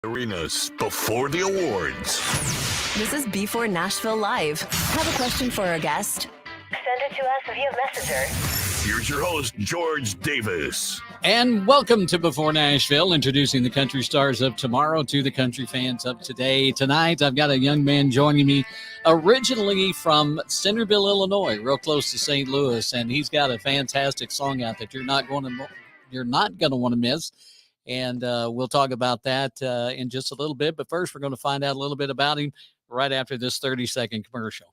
Arenas before the awards. This is b4Nashville Live. Have a question for our guest? Send it to us via Messenger. Here's your host, George Davis. And welcome to Before Nashville, introducing the country stars of tomorrow to the country fans of today. Tonight, I've got a young man joining me, originally from Centerville, Illinois, real close to St. Louis, and he's got a fantastic song out that you're not going to want to miss. And we'll talk about that in just a little bit. But first, we're going to find out a little bit about him right after this 30-second commercial.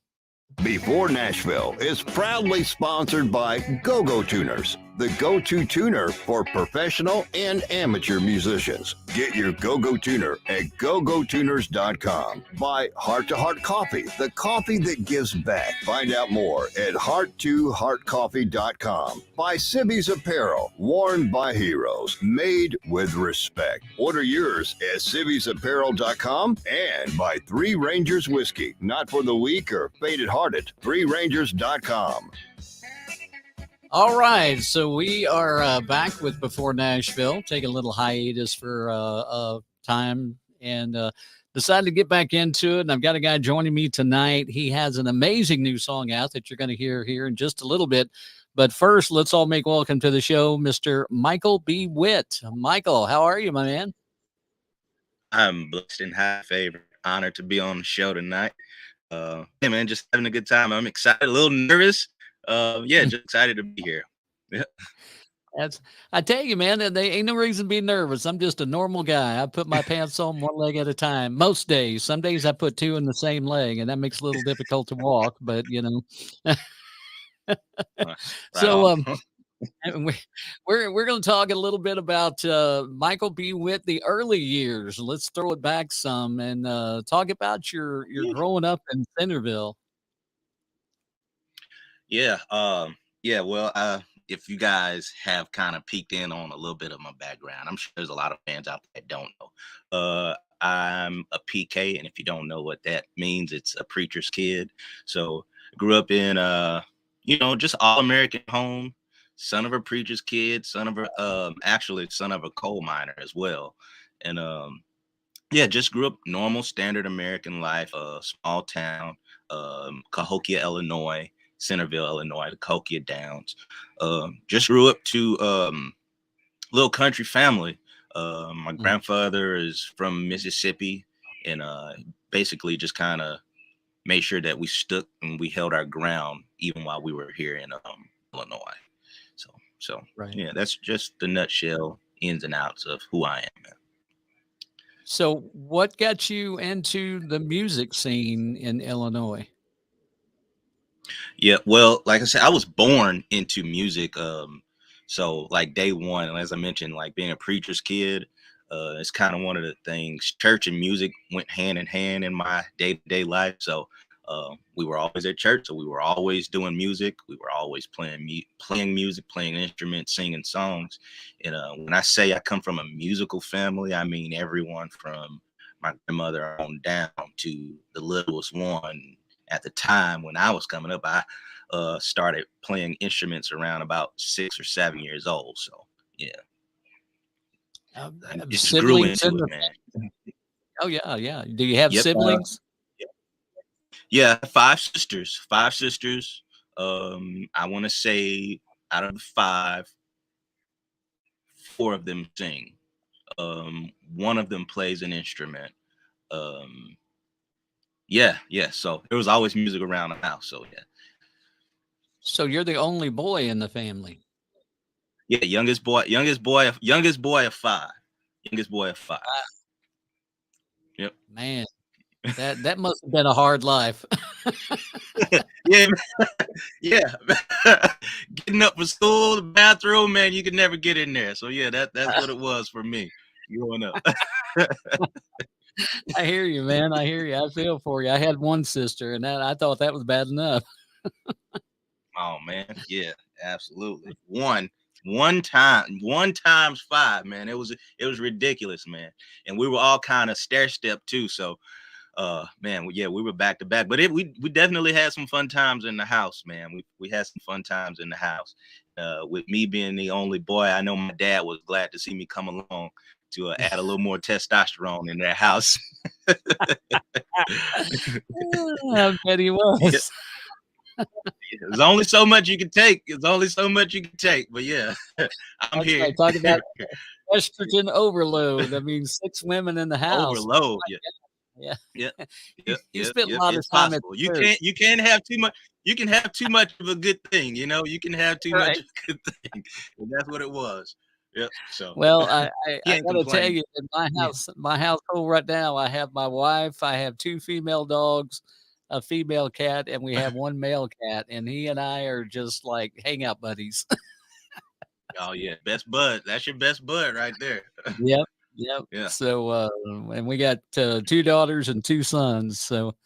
Before Nashville is proudly sponsored by Go-Go Tuners, the go-to tuner for professional and amateur musicians. Get your Go-Go Tuner at gogotuners.com. By Heart to Heart Coffee, the coffee that gives back. Find out more at heart2heartcoffee.com. By Sibby's Apparel, worn by heroes, made with respect. Order yours at sibbysapparel.com. And by Three Rangers Whiskey, not for the weak or faint-hearted. ThreeRangers.com. All right, so we are back with Before Nashville. Take a little hiatus for time and decided to get back into it. And I've got a guy joining me tonight. He has an amazing new song out that you're going to hear here in just a little bit. But first, let's all make welcome to the show, Mr. Michael B. Whit. Michael, how are you, my man? I'm blessed and high favored. Honored to be on the show tonight. Hey, man, just having a good time. I'm excited, a little nervous. Just excited to be here. Yeah. I tell you, man, there ain't no reason to be nervous. I'm just a normal guy. I put my pants on one leg at a time. Most days. Some days I put two in the same leg, and that makes it a little difficult to walk, but you know. So we're going to talk a little bit about Michael B. Whit, the early years. Let's throw it back some and talk about your growing up in Centerville. Well, if you guys have kind of peeked in on a little bit of my background, I'm sure there's a lot of fans out there that don't know. I'm a PK, and if you don't know what that means, it's a preacher's kid. So grew up in just all-American home, son of a preacher's kid, son of a coal miner as well. And just grew up normal, standard American life, small town, Cahokia, Illinois. Centerville, Illinois, the Cahokia Downs. Just grew up to little country family. My grandfather is from Mississippi, and basically just kind of made sure that we stuck and we held our ground even while we were here in Illinois. So right. Yeah, that's just the nutshell, ins and outs of who I am, man. So what got you into the music scene in Illinois? Yeah, well, like I said, I was born into music. So like day one, as I mentioned, like being a preacher's kid, it's kind of one of the things. Church and music went hand in hand in my day-to-day life. So we were always at church, so we were always doing music. We were always playing music, playing instruments, singing songs. And when I say I come from a musical family, I mean everyone from my grandmother on down to the littlest one. At the time when I was coming up, I started playing instruments around about 6 or 7 years old. So, yeah. Just grew into it, man. Oh, yeah. Do you have siblings? Yeah, 5 sisters. 5 sisters. I want to say out of the 5, 4 of them sing. One of them plays an instrument. Yeah. So there was always music around the house. So yeah. So you're the only boy in the family. Yeah, youngest boy of 5. Youngest boy of 5. Yep. Man, that must have been a hard life. Yeah. Getting up for school, the bathroom, man, you could never get in there. So yeah, that's what it was for me growing up. I hear you, man. I hear you. I feel for you. I had one sister, and I thought that was bad enough. Oh man, yeah, absolutely. One times 5, man. It was ridiculous, man. And we were all kind of stair-step too. So, man, we were back to back. But we definitely had some fun times in the house, man. We had some fun times in the house. With me being the only boy, I know my dad was glad to see me come along to add a little more testosterone in their house. I bet he Yeah, was. there's only so much you can take. There's only so much you can take. But yeah, I'm That's right. here. Talk about estrogen overload. I mean, 6 women in the house. Overload. Yeah. Yeah. Yep, You yep, you yep, spent a yep. lot of It's time at possible. the church. You can't have too much. You can have too much of a good thing. You can have too much Right. of a good thing, and that's what it was. Yep. So Well, I can't gotta tell complain. you, in Yeah. my household right now, I have my wife, I have 2 female dogs, a female cat, and we have 1 male cat, and he and I are just like hangout buddies. Oh yeah, best bud. That's your best bud right there. Yep, yep. Yeah. So, and we got, 2 daughters and 2 sons, so,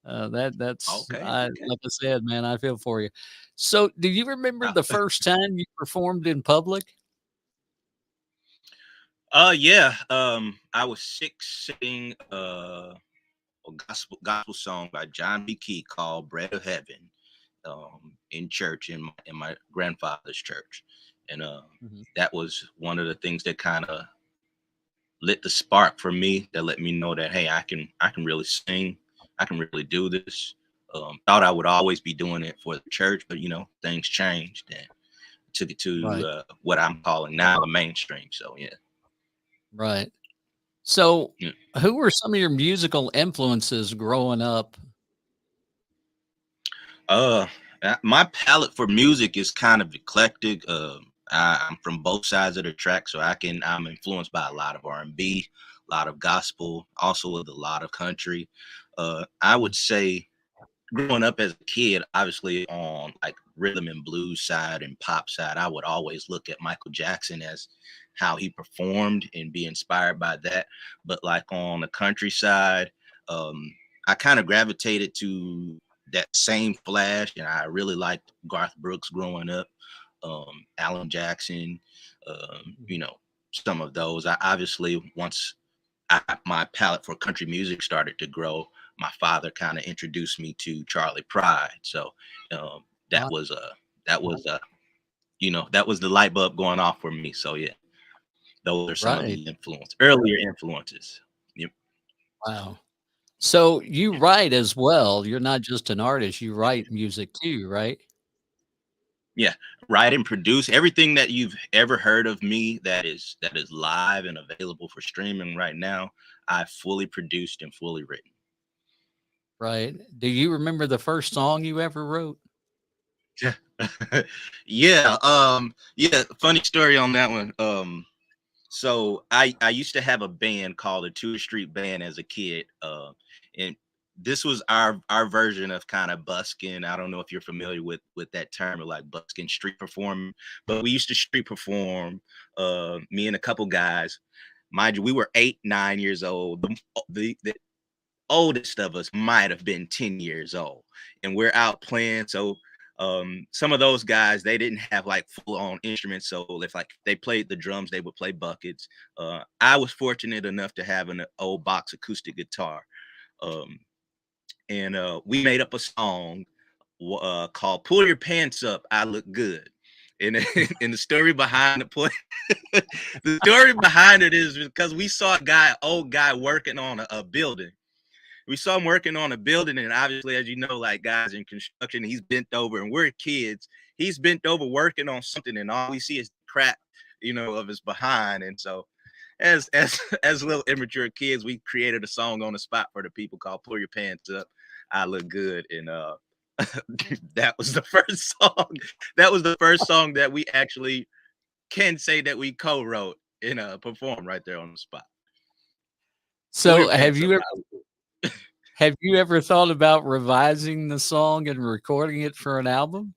that's Okay. I Okay. like I said, man, I feel for you. So, do you remember Uh, the first time you performed in public? yeah. I was singing a gospel song by John B. Key called "Bread of Heaven" in church in my grandfather's church, and Mhm. that was one of the things that kind of lit the spark for me that let me know that hey, I can really sing, I can really do this. Thought I would always be doing it for the church, but things changed and took it to Right, what I'm calling now the mainstream. So yeah, right. So, yeah. who were some of your musical influences growing up? Uh, my palette for music is kind of eclectic. I'm from both sides of the track, so I'm influenced by a lot of R&B, a lot of gospel, also with a lot of country. I would say growing up as a kid, obviously on like rhythm and blues side and pop side, I would always look at Michael Jackson as how he performed and be inspired by that. But like on the country side, I kind of gravitated to that same flash, and I really liked Garth Brooks growing up, Alan Jackson, some of those. I obviously once my palette for country music started to grow, my father kind of introduced me to Charlie Pride. So um, that Uh, was that was that was the light bulb going off for me. So yeah, those are some of right. the earlier influences. Yep. Wow. So you write as well. You're not just an artist, you write music too, right? Yeah, write and produce everything that you've ever heard of me that is live and available for streaming right now. I fully produced and fully written. Right. Do you remember the first song you ever wrote? Yeah, yeah, funny story on that one. So I used to have a band called the Tour Street Band as a kid. And this was our version of kind of busking. I don't know if you're familiar with that term, or like busking street performing, but we used to street perform, me and a couple guys. Mind you, we were 8, 9 years old. The oldest of us might have been 10 years old, and we're out playing. So some of those guys, they didn't have like full on instruments, so if like they played the drums, they would play buckets. I was fortunate enough to have an old box acoustic guitar, um, and we made up a song called "Pull Your Pants Up, I Look Good." And, and the story behind the story behind it is because we saw old guy working on a building. We saw him working on a building, and obviously, as you know, like guys in construction, he's bent over, and we're kids. He's bent over working on something, and all we see is the crack, of his behind. And so, as little immature kids, we created a song on the spot for the people called "Pull Your Pants Up, I Look Good," and that was the first song. That was the first song that we actually can say that we co-wrote and performed right there on the spot. Pull your So pants up. have you ever thought about revising the song and recording it for an album?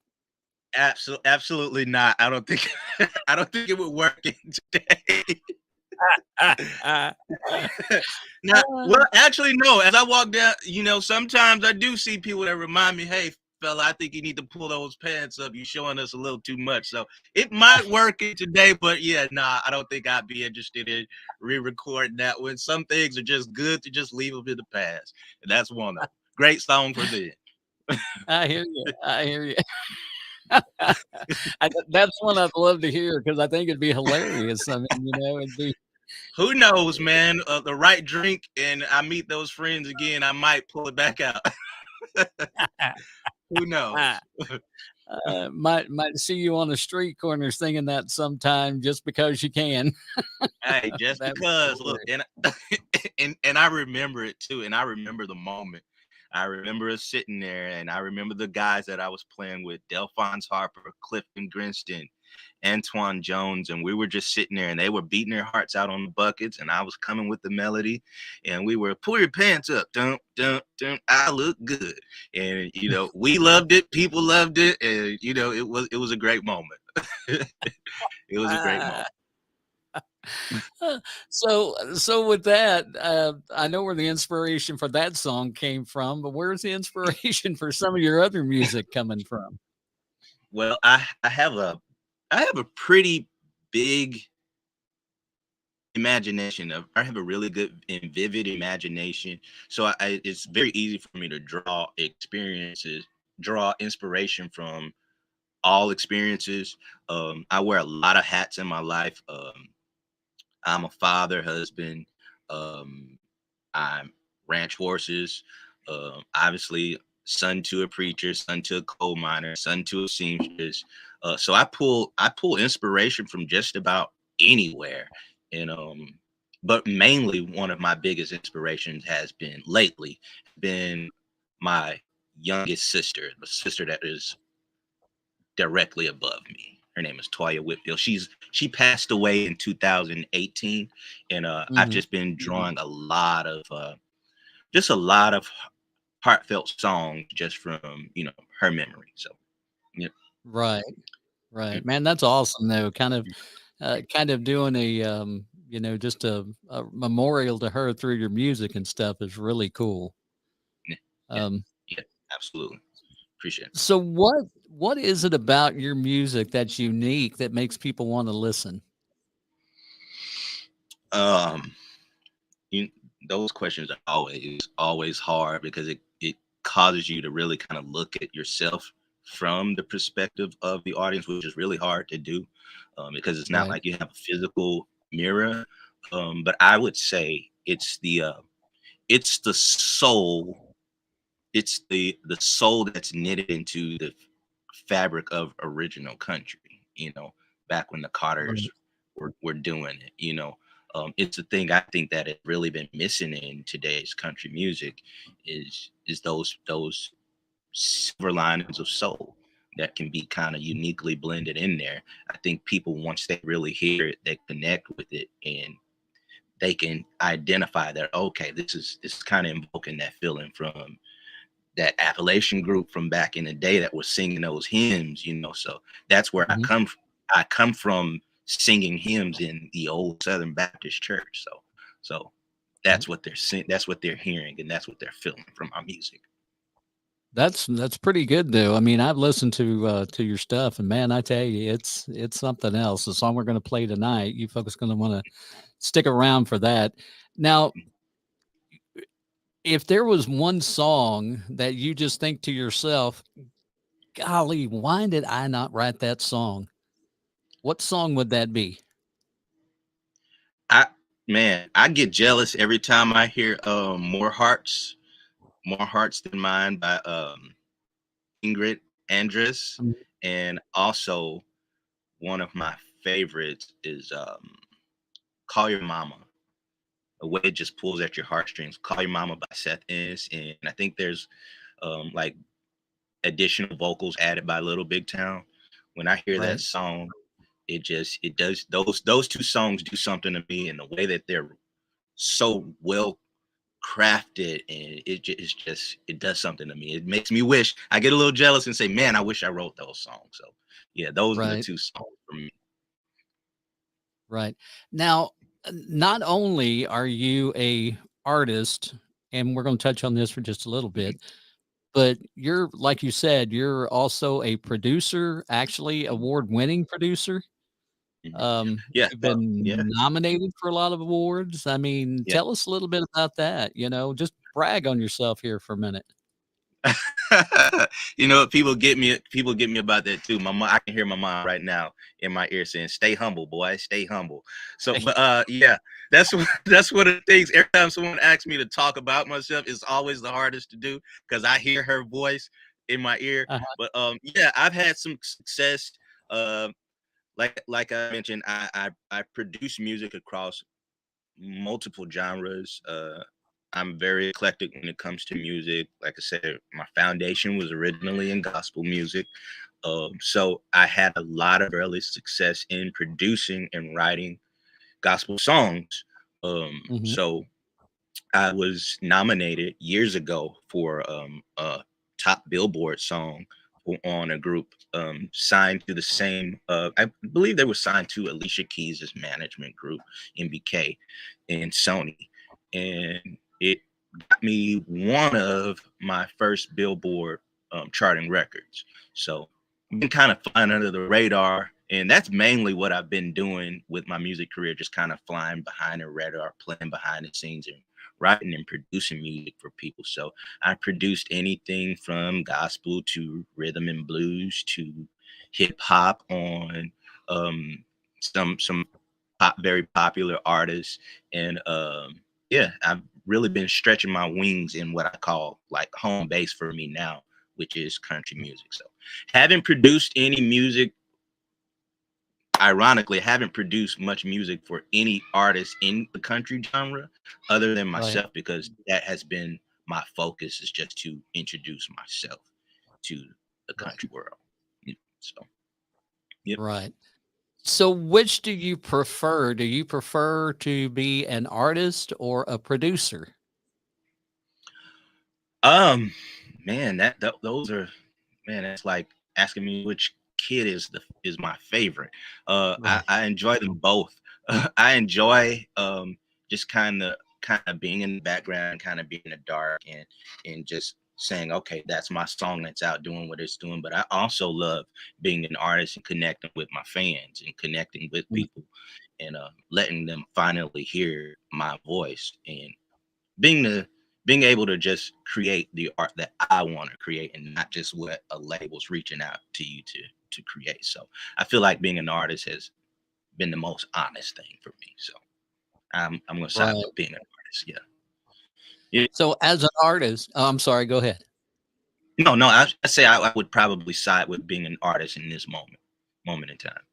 Absolutely not. I don't think I don't think it would work in today. Now, well, actually, no. As I walk down, sometimes I do see people that remind me, "Hey, fella, I think you need to pull those pants up. You're showing us a little too much." So it might work in today, but yeah, nah, I don't think I'd be interested in re-recording that one. Some things are just good to just leave them in the past, and that's one of them. Great song for them. I hear you. I hear you. That's one I'd love to hear because I think it'd be hilarious. I mean, it'd be Who knows, man? The right drink, and I meet those friends again. I might pull it back out. Who knows? Might see you on the street corner singing that sometime just because you can. Hey, just That was because, look, hilarious. and and I remember it too, and I remember the moment. I remember us sitting there, and I remember the guys that I was playing with: Delphonse Harper, Clifton Grinston, Antoine Jones, and we were just sitting there, and they were beating their hearts out on the buckets, and I was coming with the melody, and we were pull your pants up, dum dum dum. I look good, and we loved it, people loved it, and it was a great moment. It was a great Ah, moment. so with that, I know where the inspiration for that song came from, but where's the inspiration for some of your other music coming from? Well, I have a pretty big imagination. I have a really good and vivid imagination, so it's very easy for me to draw inspiration from all experiences. I wear a lot of hats in my life. I'm a father, husband. Um, I ranch horses. Obviously, son to a preacher, son to a coal miner, son to a seamstress. So I pull inspiration from just about anywhere, and but mainly one of my biggest inspirations has been lately been my youngest sister, the sister that is directly above me. Her name is Toya Whitfield. She passed away in 2018, and I've Mhm. just been drawing a lot of heartfelt songs just from her memory. So yeah. Right, Mm, right. Man, that's awesome though. mm, Kind of doing a just a memorial to her through your music and stuff is really cool. yeah, yeah, Um, yeah, absolutely. Appreciate it. so what is it about your music that's unique that makes people want to listen? Um, you, those questions are always hard because it causes you to really kind of look at yourself from the perspective of the audience, which is really hard to do, because it's not Right. like you have a physical mirror. But I would say it's the soul. It's the soul that's knitted into the fabric of original country. Back when the Carters Right. were doing it. It's the thing I think that has really been missing in today's country music is those silver linings of soul that can be kind of uniquely blended in there. I think people, once they really hear it, they connect with it, and they can identify that, okay, this is kind of invoking that feeling from that Appalachian group from back in the day that was singing those hymns. So that's where I Mhm. come from. I come from singing hymns in the old Southern Baptist church. So Right. that's what they're seeing, that's what they're hearing, and that's what they're feeling from our music. That's pretty good though. I mean, I've listened to your stuff and man, I tell you, it's something else. The song we're going to play tonight, you folks going to want to stick around for that. Now, if there was one song that you just think to yourself, golly, why did I not write that song? What song would that be? I Man, I get jealous every time I hear More Hearts Than Mine by Ingrid Andress. Mm. And also one of my favorites is Call Your Mama. A way it just pulls at your heartstrings. Call Your Mama by Seth Ennis. And I think there's like additional vocals added by Little Big Town. When I hear that Right. song, it does those two songs do something to me in the way that they're so well crafted, and it does something to me. It makes me wish I get a little jealous and say, man, I wish I wrote those songs. So yeah, those are the Right. two songs for me. Right. Now, not only are you a artist, and we're going to touch on this for just a little Mhm, bit, but you're like you said, you're also a producer, actually mhm, award-winning producer. mhm. Yeah, You've been yeah, nominated for a lot of awards. I mean, yeah. tell us a little bit about that, just brag on yourself here for a minute. You know, people get me about that too. My mom, I can hear my mom right now in my ear saying, "Stay humble, boy, stay humble." So, but yeah, that's what that's one of the things. Every time someone asks me to talk about myself, it's always the hardest to do because I hear her voice in my ear. Uh-huh. But yeah, I've had some success. Uh, like I mentioned, I produce music across multiple genres. I'm very eclectic when it comes to music. Like I said, my foundation was originally in gospel music. So I had a lot of early success in producing and writing gospel songs. Hmm. So I was nominated years ago for a top Billboard song on a group signed to the same. I believe they were signed to Alicia Keys' management group, MBK, and Sony, and it got me one of my first Billboard charting records. So been kind of flying under the radar. And that's mainly what I've been doing with my music career, just kind of flying behind the radar, playing behind the scenes, and writing and producing music for people. So I produced anything from gospel to rhythm and blues to hip hop on some very popular artists. And yeah, I've really been stretching my wings in what I call like home base for me now, which is country music. So haven't produced any music, ironically, haven't produced much music for any artist in the country genre other than Right. myself, because that has been my focus, is just to introduce myself to the Right. country world. So yep. Right. So, which do you prefer? Do you prefer to be an artist or a producer? Um man, those are, man, that's like asking me which kid is my favorite. I, Right. I enjoy them both. I enjoy just kind of being in the background, kind of being in the dark, and just saying, okay, that's my song that's out doing what it's doing. But I also love being an artist and connecting with my fans and connecting with Mm. people, and letting them finally hear my voice, and being the being able to just create the art that I want to create, and not just what a label's reaching out to you to create. So I feel like being an artist has been the most honest thing for me. So I'm gonna side Right. with being an artist. Yeah. Yeah. So, as an artist, oh, I'm sorry. Go ahead. No, I say I would probably side with being an artist in this moment in time.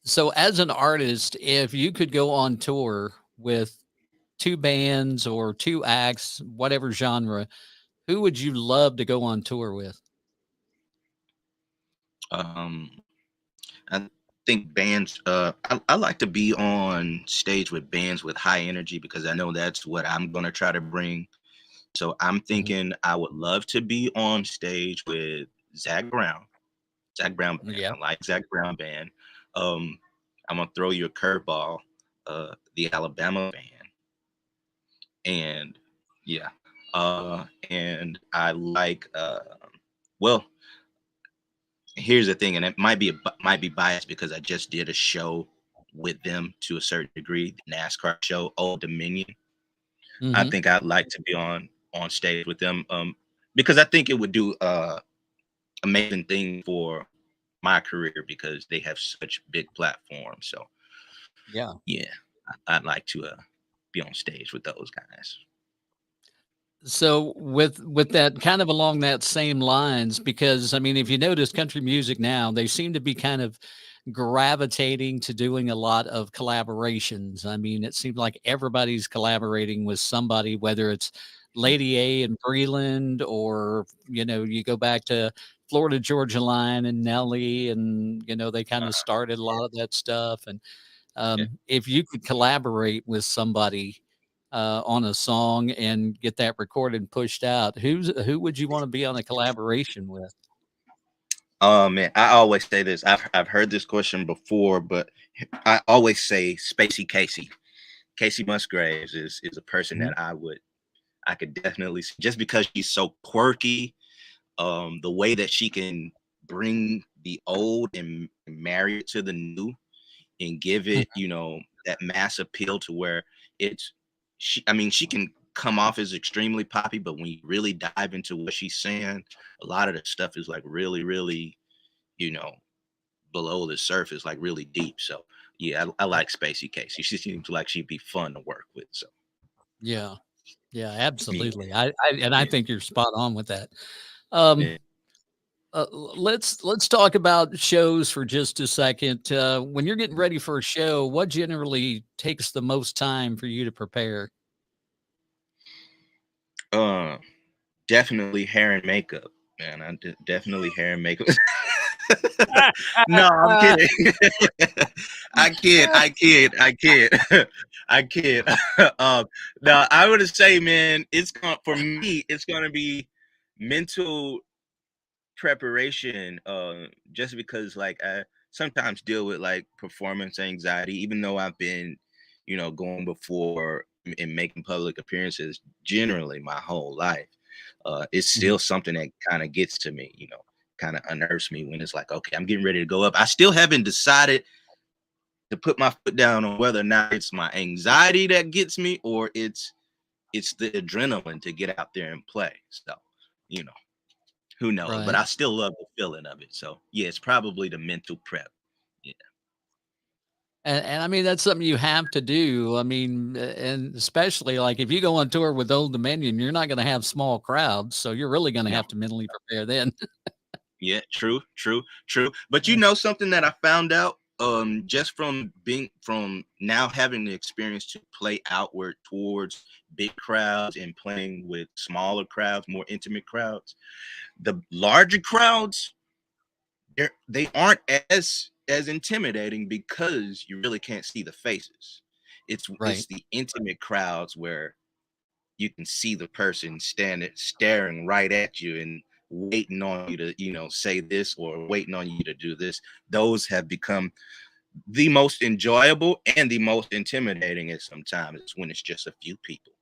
So, as an artist, if you could go on tour with two bands or two acts, whatever genre, who would you love to go on tour with? Um, I think bands. I like to be on stage with bands with high energy, because I know that's what I'm gonna try to bring. So I'm Mhm. thinking I would love to be on stage with Zach Brown. Zach Brown band. Yeah. I like Zach Brown band. Um, I'm gonna throw you a curveball. The Alabama band, and yeah, and I like. Well, here's the thing, and it might be biased because I just did a show with them to a certain degree, the NASCAR show, Old Dominion. I Hmm. think I'd like to be on stage with them, because I think it would do amazing thing for my career, because they have such big platforms. So Yeah. yeah, I'd like to be on stage with those guys. So with that kind of along that same lines, because I mean, if you notice country music now, they seem to be kind of gravitating to doing a lot of collaborations. I mean, it seems like everybody's collaborating with somebody, whether it's Lady A and Breland, or you go back to Florida Georgia Line and Nelly, and they kind of started a lot of that stuff. And Yeah. if you could collaborate with somebody on a song and get that recorded and pushed out, who would you want to be on a collaboration with? Oh man, I always say this. I've heard this question before, but I always say Spacey Casey. Casey Musgraves is a person Mhm. that I could definitely see, just because she's so quirky. The way that she can bring the old and marry it to the new, and give it, that mass appeal to where it's she. I mean, she can. come off as extremely poppy, but when you really dive into what she's saying, a lot of the stuff is like really, really, you know, below the surface, like really deep. So yeah, I like Spacey Casey. She seems like she'd be fun to work with. So Yeah. Yeah, yeah, absolutely. I yeah, think you're spot on with that. Um, yeah. let's talk about shows for just a second. When you're getting ready for a show, what generally takes the most time for you to prepare? Uh, definitely hair and makeup, man. Definitely hair and makeup. No, I'm kidding. I kid, I kid, I kid, I kid. No, I would say, man, it's going for me. It's going to be mental preparation. Just because, like, I sometimes deal with like performance anxiety, even though I've been, going before and making public appearances generally my whole life. It's Mhm. still something that kind of gets to me, kind of unnerves me when it's like, okay, I'm getting ready to go up. I still haven't decided to put my foot down on whether or not it's my anxiety that gets me or it's the adrenaline to get out there and play. So, you know, who knows? But Right. I still love the feeling of it. So yeah, it's probably the mental prep. Yeah. And I mean, that's something you have to do. I mean, and especially like if you go on tour with Old Dominion, you're not going to have small crowds. So you're really going to No. have to mentally prepare then. Yeah, true, true, true. But you know something that I found out just from now having the experience to play outward towards big crowds and playing with smaller crowds, more intimate crowds. The larger crowds, they aren't as intimidating because you really can't see the faces. It's Right. the intimate crowds where you can see the person standing staring right at you and waiting on you to say this or waiting on you to do this. Those have become the most enjoyable and the most intimidating at sometimes it's when it's just a few people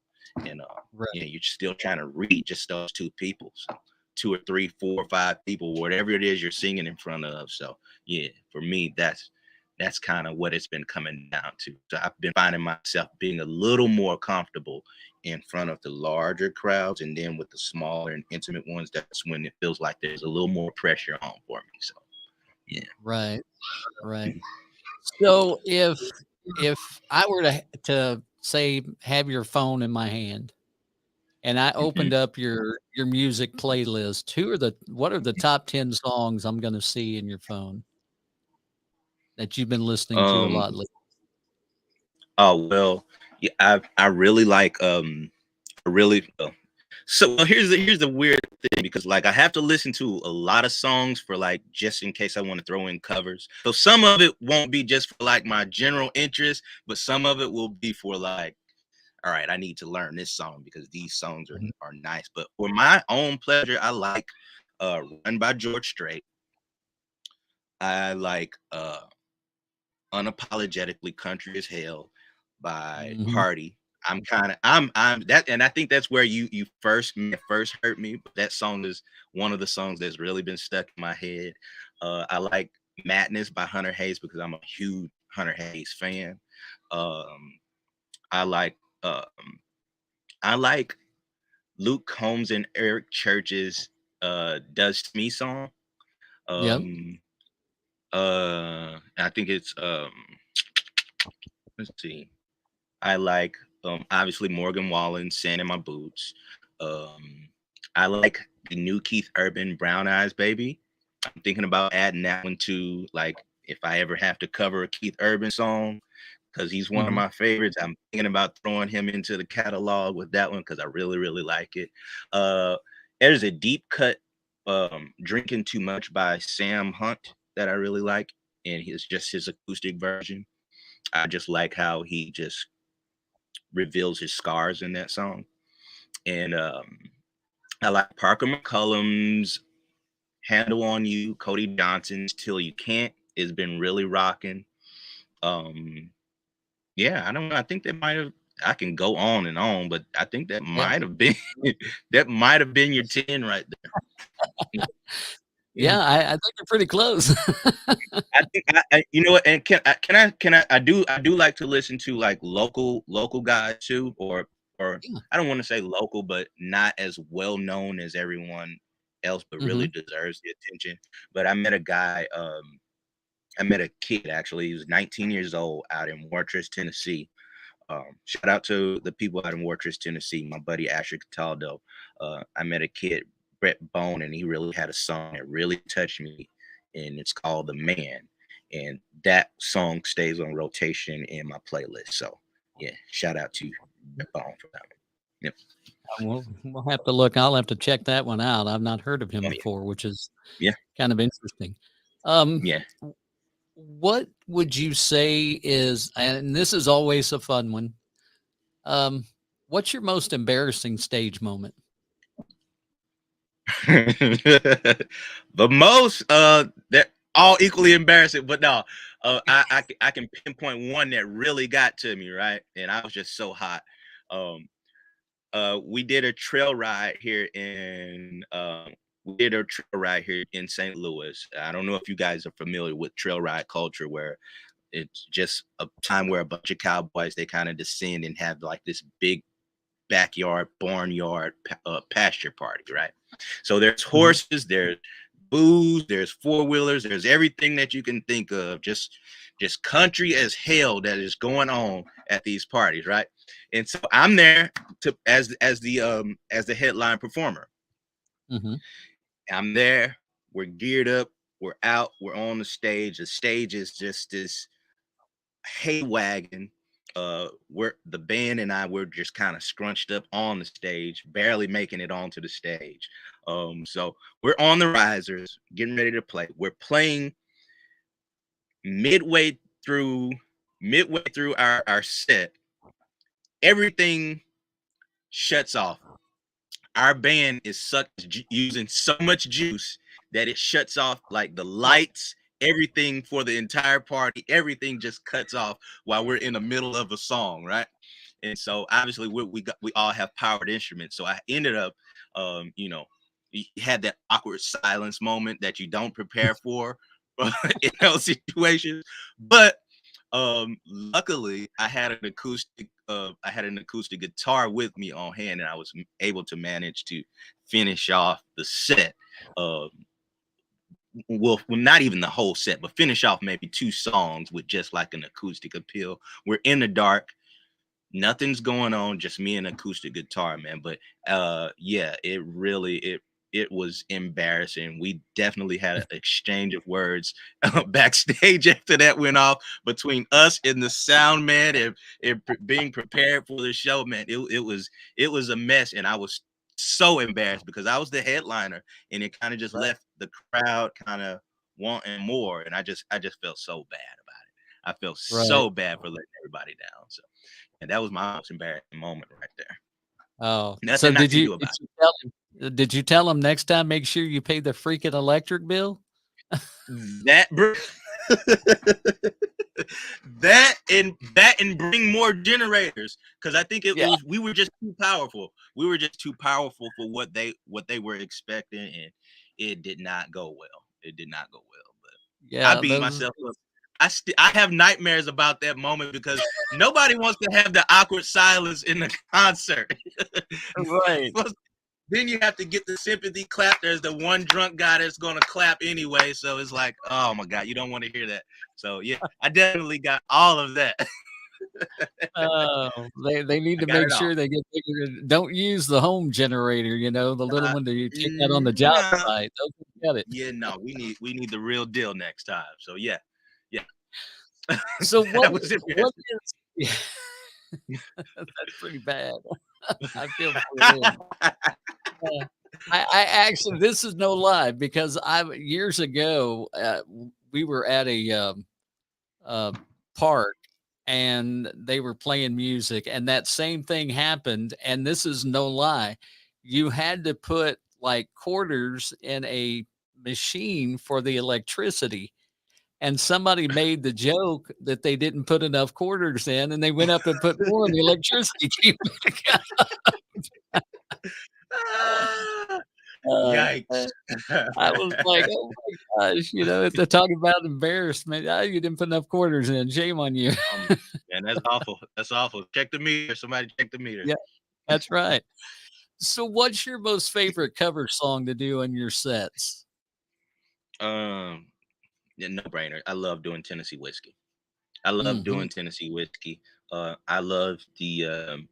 and Right. you're still trying to read just those two people, so two or three, four or five people, whatever it is you're singing in front of. So yeah, for me that's kind of what it's been coming down to. So I've been finding myself being a little more comfortable in front of the larger crowds, and then with the smaller and intimate ones, that's when it feels like there's a little more pressure on for me. So yeah. Right. Right. So if I were to say have your phone in my hand and I Mhm. opened up your music playlist, what are the top 10 songs I'm going to see in your phone that you've been listening to a Um. lot lately? Oh well. Yeah. I really like. I really. So well, here's the weird thing because like I have to listen to a lot of songs for like just in case I want to throw in covers. So some of it won't be just for like my general interest, but some of it will be for like, all right, I need to learn this song because these songs Mhm. are nice. But for my own pleasure, I like Run by George Strait. I like Unapologetically Country as Hell by Mhm. Party. I'm that, and I think that's where you first hurt me. But that song is one of the songs that's really been stuck in my head. I like Madness by Hunter Hayes because I'm a huge Hunter Hayes fan. Um, I like I like Luke Combs and Eric Church's "Does to Me" song. Yep. Um, I think it's let's see. I like obviously Morgan Wallen, "Sand in My Boots." Um, I like the new Keith Urban, "Brown Eyes Baby." I'm thinking about adding that one to like if I ever have to cover a Keith Urban song because he's one of Mhm. my favorites. I'm thinking about throwing him into the catalog with that one because I really, really like it. Uh, there's a deep cut, "Drinking Too Much" by Sam Hunt that I really like, and it's just his acoustic version. I just like how he just reveals his scars in that song. And I like Parker McCullum's "Handle on You," Cody Johnson's "Till You Can't" has been really rocking. Um, yeah, I don't know. I think that might have. I can go on and on, but I think that Yep. might have been that might have been your 10 right there. Yeah. Yeah, I think you're pretty close. I think you know what, and can I like to listen to like local guys too, or or Yeah. I don't want to say local, but not as well known as everyone else, but really Mhm. deserves the attention. But I met a guy, I met a kid actually. He was 19 years old out in Wartrash, Tennessee. Shout out to the people out in Wartrash, Tennessee. My buddy Asher Cataldo. I met a kid, Brett Bone, and he really had a song that really touched me, and it's called "The Man." And that song stays on rotation in my playlist. So, yeah, shout out to Brett Bone for that one. Yep. We'll have to look. I'll have to check that one out. I've not heard of him Oh yeah, before, which is yeah, kind of interesting. Um, yeah. what would you say is, and this is always a fun one. Um, what's your most embarrassing stage moment? The most they're all equally embarrassing, but no, I can pinpoint one that really got to me, right? And I was just so hot. Um we did a trail ride here in St. Louis. I don't know if you guys are familiar with trail ride culture, where it's just a time where a bunch of cowboys, they kind of descend and have like this big backyard, barnyard, pasture party, right? So there's Mhm. horses, there's booze, there's four-wheelers, there's everything that you can think of, just country as hell that is going on at these parties, right? And so I'm there to as the headline performer. Mhm. I'm there, we're geared up, we're out, we're on the stage. The stage is just this hay wagon. We're the band and I were just kind of scrunched up on the stage, barely making it onto the stage. So we're on the risers, getting ready to play. We're playing midway through midway through our set. Everything shuts off. Our band is using so much juice that it shuts off like the lights, everything for the entire party. Everything just cuts off while we're in the middle of a song, right? And so obviously we all have powered instruments. So I ended up, you had that awkward silence moment that you don't prepare for in those situations. But luckily I had an acoustic guitar with me on hand, and I was able to manage to finish off the set. Uh, well, not even the whole set, but finish off maybe two songs with just like an acoustic appeal. We're in the dark, nothing's going on, just me and acoustic guitar, man. But yeah, it was embarrassing. We definitely had an exchange of words backstage after that went off between us and the sound man, and being prepared for the show, man. It was a mess, and I was so embarrassed because I was the headliner, and it kind of just Right. left the crowd kind of wanting more, and I just felt so bad about it. I felt Right. so bad for letting everybody down. So, and that was my most embarrassing moment right there. Oh, so Nothing I can do about did you tell him next time, make sure you pay the freaking electric bill? it. That and bring more generators, because I think it Yeah. was we were just too powerful. We were just too powerful for what they were expecting, and it did not go well. It did not go well. But I Yeah, beat those myself up. I have nightmares about that moment because nobody wants to have the awkward silence in the concert. right. Then you have to get the sympathy clap. There's the one drunk guy that's gonna clap anyway. So it's like, oh my god, you don't want to hear that. So yeah, I definitely got all of that. Oh, they need I to got make it all. sure they get bigger. Don't use the home generator, the little Uh, one that you take out on the job nah, site. Those will get it. yeah, no, we need the real deal next time. So yeah, yeah, So what that was what embarrassing. is that's pretty bad. I feel for him. Uh, I actually, this is no lie because I years ago, we were at a uh, park and they were playing music, and that same thing happened. And this is no lie. You had to put like quarters in a machine for the electricity. And somebody made the joke that they didn't put enough quarters in, and they went up and put more, and the electricity came back Ah, on. yikes! I was like, "Oh my gosh," if they're talking about embarrassment, "Ah, you didn't put enough quarters in, shame on you." Man, that's awful. That's awful. Check the meter. Somebody check the meter. Yeah. That's right. So what's your most favorite cover song to do in your sets? Um, yeah, no brainer. I love doing Tennessee whiskey. I love Mhm. doing Tennessee whiskey. I love the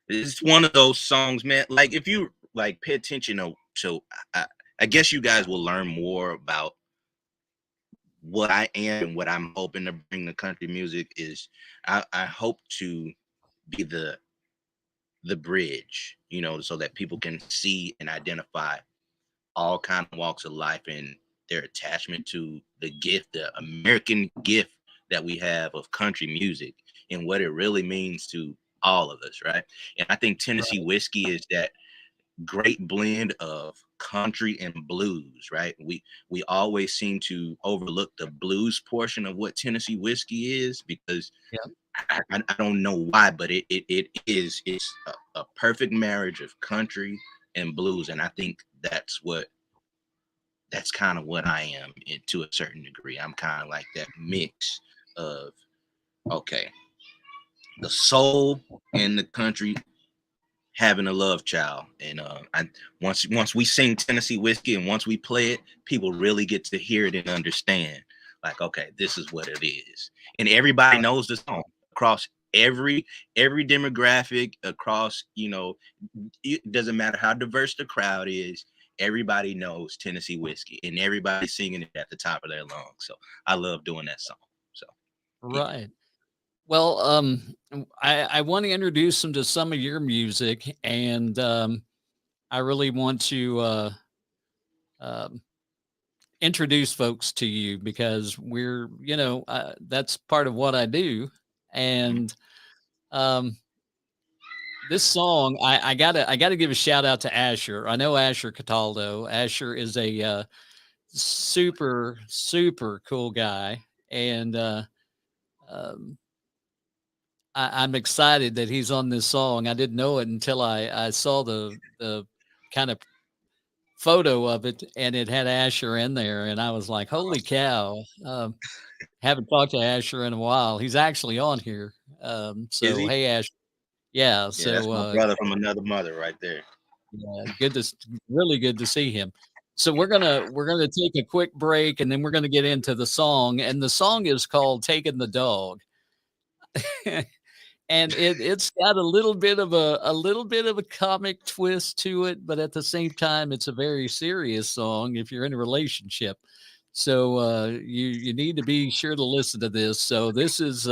it's one of those songs, man. Like if you like pay attention to I, I guess you guys will learn more about what I am and what I'm hoping to bring to country music is I hope to be the bridge, so that people can see and identify all kind of walks of life and their attachment to the gift, the American gift that we have of country music and what it really means to all of us, right? And I think Tennessee Right. whiskey is that great blend of country and blues, right? We always seem to overlook the blues portion of what Tennessee whiskey is because Yeah. I don't know why, but it's a perfect marriage of country and blues, and I think that's kind of what I am to a certain degree. I'm kind of like that mix of okay, the soul and the country having a love child, and once we sing Tennessee whiskey and once we play it, people really get to hear it and understand. Like, okay, this is what it is, and everybody knows the song across every demographic across. It doesn't matter how diverse the crowd is. Everybody knows Tennessee whiskey, and everybody's singing it at the top of their lungs. So I love doing that song. So yeah. Right. Well, I want to introduce them to some of your music, and I really want to um, introduce folks to you because that's part of what I do. Mhm. And um, this song, I gotta give a shout out to Asher. I know Asher Cataldo. Asher is a super super cool guy, and um, I'm excited that he's on this song. I didn't know it until I saw the kind of photo of it, and it had Asher in there, and I was like, "Holy cow!" Haven't talked to Asher in a while. He's actually on here. Is So he? hey, Ash. Yeah. Yeah, that's So my brother from another mother right there. yeah, really good to see him. So we're gonna take a quick break, and then we're gonna get into the song, and the song is called "Taking the Dog." And it's got a little bit of a comic twist to it, but at the same time, it's a very serious song if you're in a relationship. So you need to be sure to listen to this. So this is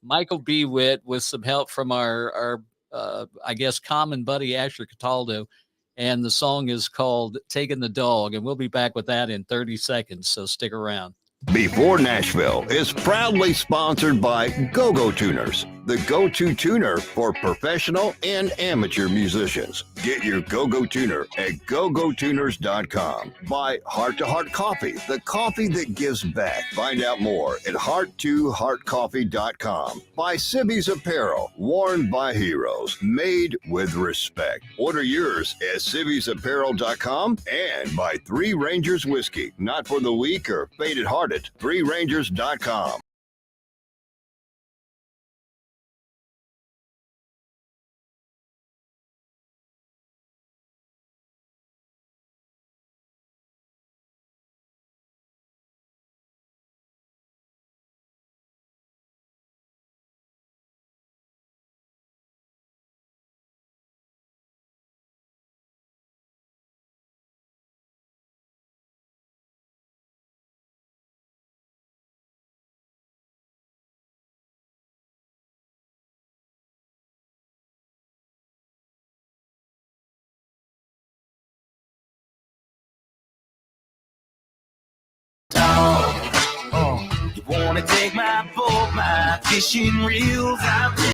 Michael B. Whit with some help from our I guess common buddy Asher Cataldo, and the song is called "Taking the Dog," and we'll be back with that in 30 seconds. So stick around. b4Nashville is proudly sponsored by Go-Go Tuners, the go-to tuner for professional and amateur musicians. Get your Go-Go Tuner at gogotuners.com. By Heart to Heart Coffee, the coffee that gives back. Find out more at heart2heartcoffee.com. By Sibby's Apparel, worn by heroes, made with respect. Order yours at sibby'sapparel.com. And by Three Rangers Whiskey, not for the weak or faint-hearted. ThreeRangers.com. You wanna take my boat, my fishing reels out there.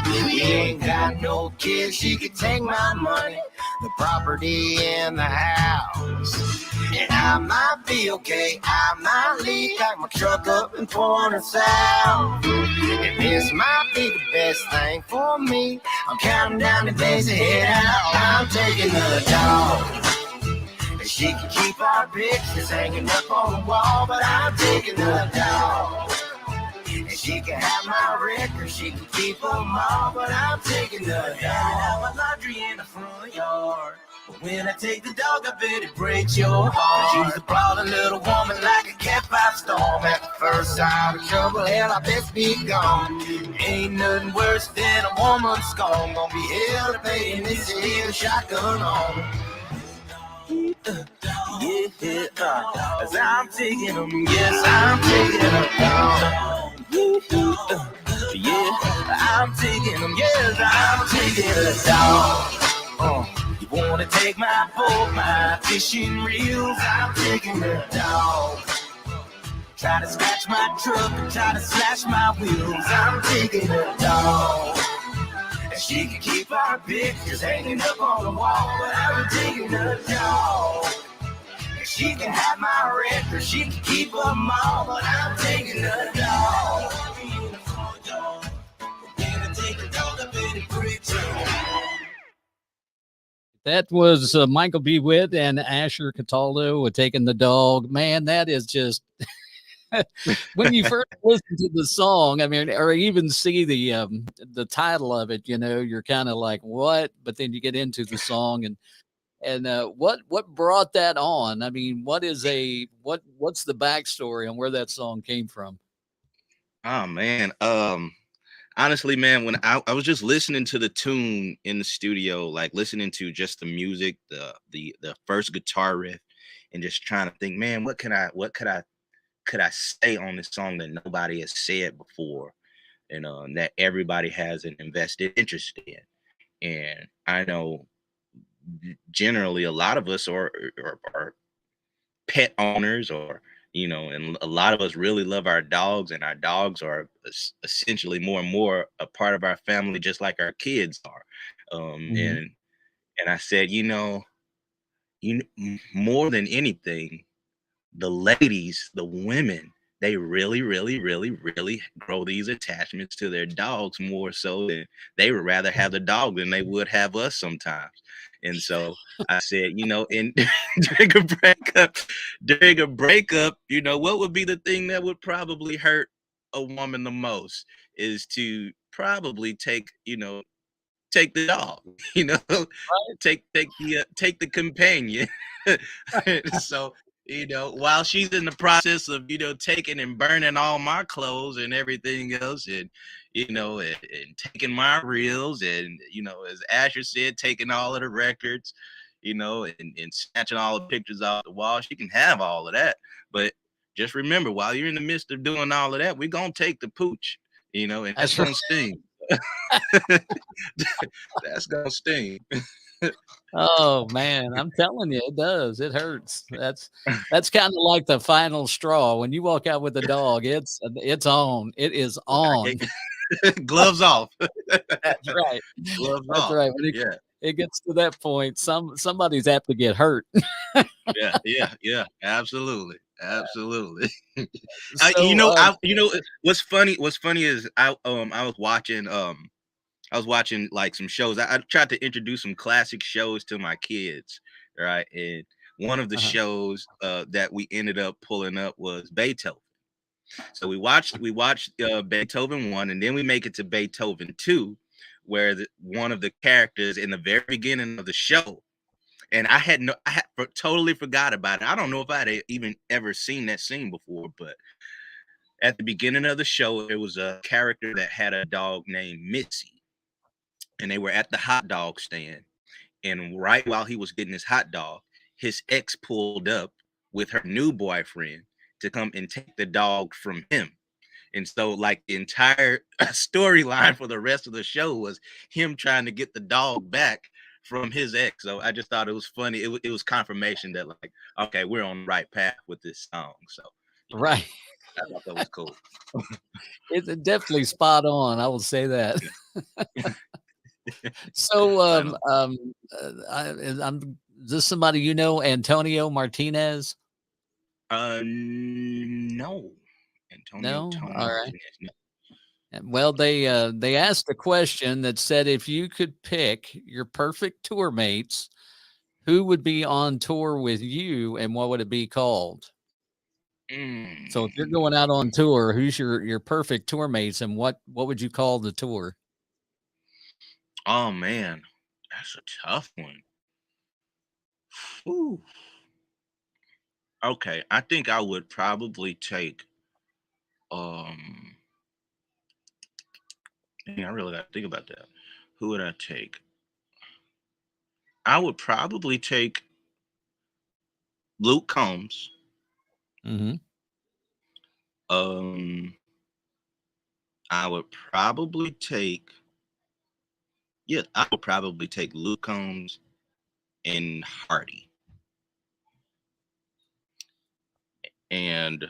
We ain't got no kids, she could take my money. the property and the house. And I might be okay, I might leave, pack my truck up and point south. And this might be the best thing for me. I'm counting down the days to head out. I'm taking the dog. And she can keep our pictures hanging up on the wall, but I'm taking the dog. And she can have my records, she can keep them all, but I'm taking the dog. I have my laundry in the front yard. But when I take the dog, I bet it breaks your heart. She's a brawling little woman like a cat five storm. At the first sign of trouble, hell, I best be gone. Ain't nothing worse than a woman scorn. Gonna be hell to pay in this here shotgun on. Yeah, as I'm taking them, yes, I'm taking them down. Yeah, I'm taking them, yes, I'm taking them down. You wanna take my boat, my fishing reels, I'm taking the dog. Try to scratch my truck and try to slash my wheels, I'm taking the dog. And she can keep our pictures hanging up on the wall, but I'm taking the dog. And she can have my records, she can keep them all, but I'm taking the dog. When I take the dog, I bet it breaks your heart. That was Michael B. Whit and Asher Cataldo with Taking the Dog. Man, that is just when you first listen to the song, I mean, or even see the title of it, you know, you're kind of like, what? But then you get into the song and what brought that on? I mean, what's the backstory on where that song came from? Oh man. Honestly, man, when I was just listening to the tune in the studio, like listening to just the music, the first guitar riff, and just trying to think, man, what could I say on this song that nobody has said before, and that everybody has an invested interest in. And I know generally a lot of us are pet owners, or and a lot of us really love our dogs, and our dogs are essentially more and more a part of our family, just like our kids are. And I said, more than anything, the ladies, the women, they really, really, really, really grow these attachments to their dogs more so than they would rather have the dog than they would have us sometimes. And so I said, and during a breakup, what would be the thing that would probably hurt a woman the most is to probably take the dog, take the companion. So, while she's in the process of, taking and burning all my clothes and everything else, and, and taking my reels, and, as Asher said, taking all of the records, and snatching all the pictures off the wall, she can have all of that. But just remember, while you're in the midst of doing all of that, we're going to take the pooch, and that's going to sting. That's going to sting. Oh man, I'm telling you, it does. It hurts. That's kind of like the final straw. When you walk out with the dog, it's on. It is on. Gloves off. That's right. Gloves That's off. right. When it gets to that point, somebody's apt to get hurt. Yeah. Absolutely. So, What's funny is I was watching like some shows. I tried to introduce some classic shows to my kids, right? And one of the shows that we ended up pulling up was Beethoven. So we watched Beethoven 1, and then we make it to Beethoven 2, where one of the characters in the very beginning of the show, and I had totally forgot about it. I don't know if I'd even ever seen that scene before, but at the beginning of the show, there was a character that had a dog named Mitzi. And they were at the hot dog stand. And right while he was getting his hot dog, his ex pulled up with her new boyfriend to come and take the dog from him. And so, like, the entire storyline for the rest of the show was him trying to get the dog back from his ex. So I just thought it was funny. It was confirmation that, like, okay, we're on the right path with this song. So, right. I thought that was cool. It's definitely spot on. I will say that. So, Is this somebody you know? Antonio Martinez? No. Antonio No. Tony All right. Martinez. No. Well, they asked a question that said if you could pick your perfect tour mates, who would be on tour with you, and what would it be called? So if you're going out on tour, who's your perfect tour mates, and what would you call the tour? Oh man, that's a tough one. Ooh. Okay, I think I would probably take um dang, I really gotta think about that. Who would I take? I would probably take Luke Combs. Mm-hmm. Um I would probably take I would probably take Luke Combs and Hardy. And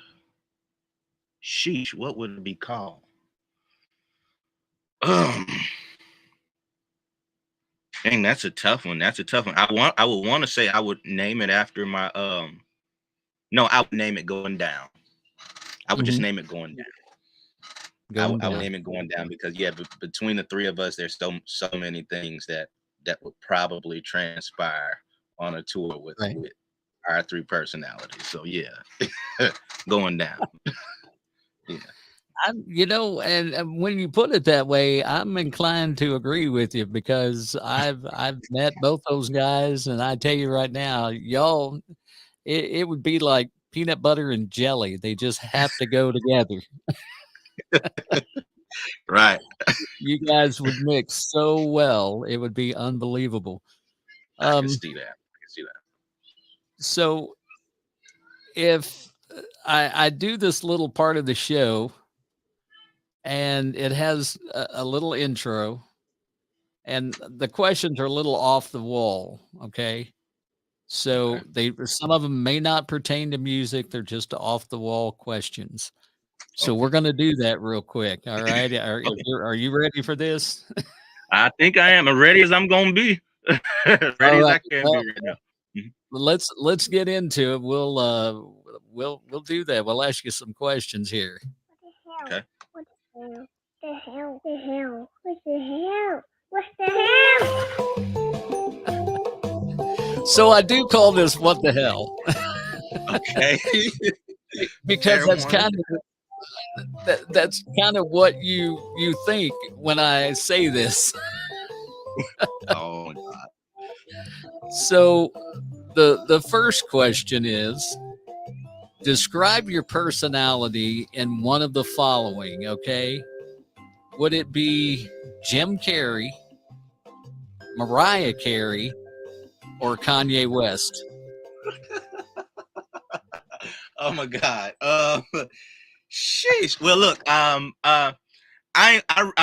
sheesh, what would it be called? Um Dang, that's a tough one. That's a tough one. I would want to say I would name it after my no, I would name it Going Down. I would just Mm-hmm. name it Going Down. Going I would down. name it Going Down because yeah, between the three of us, there's so many things that would probably transpire on a tour Right. with our three personalities. So yeah, Going Down. Yeah. And when you put it that way, I'm inclined to agree with you because I've met both those guys, and I tell you right now, y'all, it would be like peanut butter and jelly. They just have to go together. Right. You guys would mix so well, it would be unbelievable. I can see that. I can see that. So if I do this little part of the show, and it has a little intro, and the questions are a little off the wall. Okay. So Okay. some of them may not pertain to music. They're just off the wall questions. So Okay. we're going to do that real quick. All right. Okay. Are you ready for this? I think I am as ready as I'm gonna be. All Ready as right. I can be Well, right now. Mhm. let's get into it. We'll do that. We'll ask you some questions here. Okay. What the hell? The hell? What the hell? What the hell? So I do call this "What the hell," Okay. because Fair warning. that's kind of what you think when I say this. Oh my God. So the first question is, describe your personality in one of the following. Okay, would it be Jim Carrey, Mariah Carey, or Kanye West? Oh my God. Sheesh. Well, look. I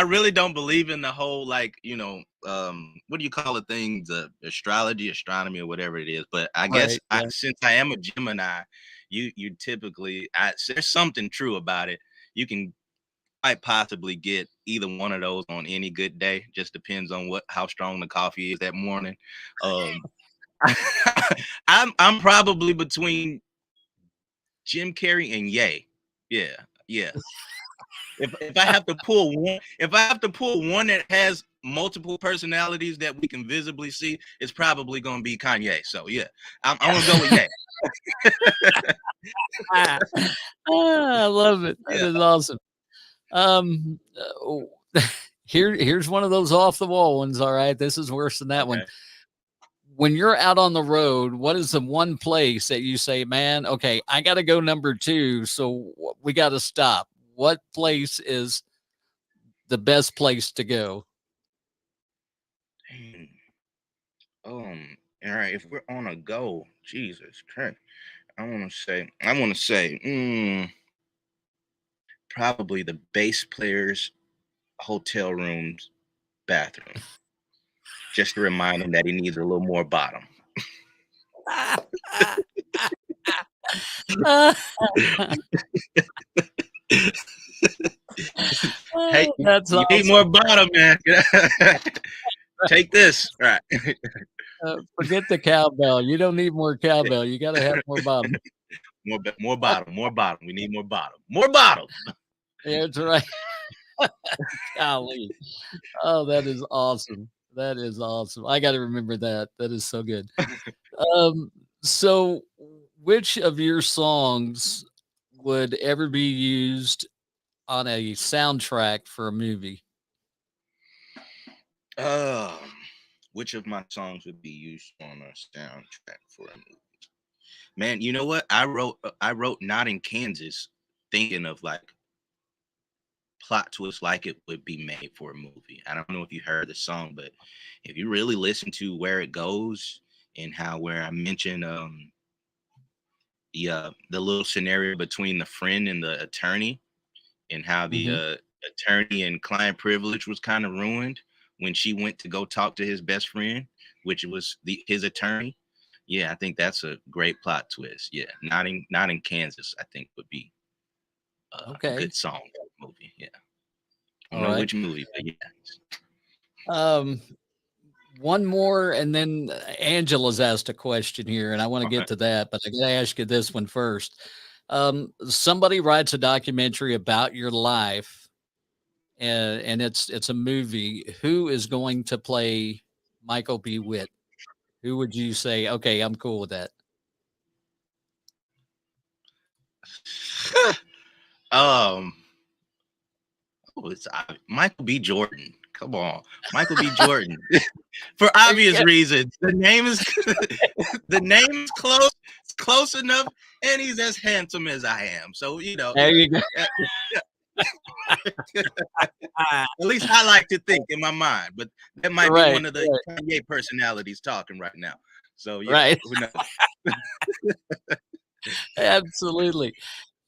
really don't believe in the whole like what do you call it things astrology, astronomy, or whatever it is. But I guess Right. Yeah. since I am a Gemini, you typically there's something true about it. You can quite possibly get either one of those on any good day. Just depends on how strong the coffee is that morning. Um, I'm probably between Jim Carrey and Ye. Yeah, yeah. If I have to pull one, if I have to pull one that has multiple personalities that we can visibly see, it's probably going to be Kanye. So yeah, I'm gonna go with Ye. I love it. That Yeah. is awesome. Um, oh, here's one of those off the wall ones. All right, this is worse than that one. Okay. When you're out on the road, what is the one place that you say, man, okay, I got to go number 2, so we got to stop? What place is the best place to go? Dang. All right. If we're on a go, Jesus Christ, I want to say, probably the bass player's hotel room's bathroom, just to remind him that he needs a little more bottom. Hey, That's you need awesome. more bottom, man. Take this. All right. Forget the cowbell. You don't need more cowbell. You got to have more bottom. More bottom, more bottom. We need more bottom. More bottom. Yeah, that's right. Golly. Oh, that is awesome. That is awesome. I got to remember that. That is so good. Um, so which of your songs would ever be used on a soundtrack for a movie? Um, which of my songs would be used on a soundtrack for a movie? Man, you know what? I wrote Not in Kansas thinking of like plot twists like it would be made for a movie. I don't know if you heard the song, but if you really listen to where it goes and how where I mentioned the little scenario between the friend and the attorney and how the Mhm. attorney and client privilege was kind of ruined when she went to go talk to his best friend, which was his attorney. Yeah, I think that's a great plot twist. Yeah, not in Kansas, I think would be a Okay. good song for the movie. Yeah, I don't All know right. which movie, but yeah. Um, one more, and then Angela's asked a question here, and I want to Okay. get to that, but I got to ask you this one first. Somebody writes a documentary about your life, and it's a movie. Who is going to play Michael B. Witt? Who would you say? Okay, I'm cool with that. um, Michael B. Jordan. Come on, Michael B. Jordan. For obvious Yeah, reasons, the name is the name is close. It's close enough, and he's as handsome as I am. So there you go. at least I like to think in my mind. But that might be Right, one of the Kanye personalities talking right now. So right. who knows? Absolutely.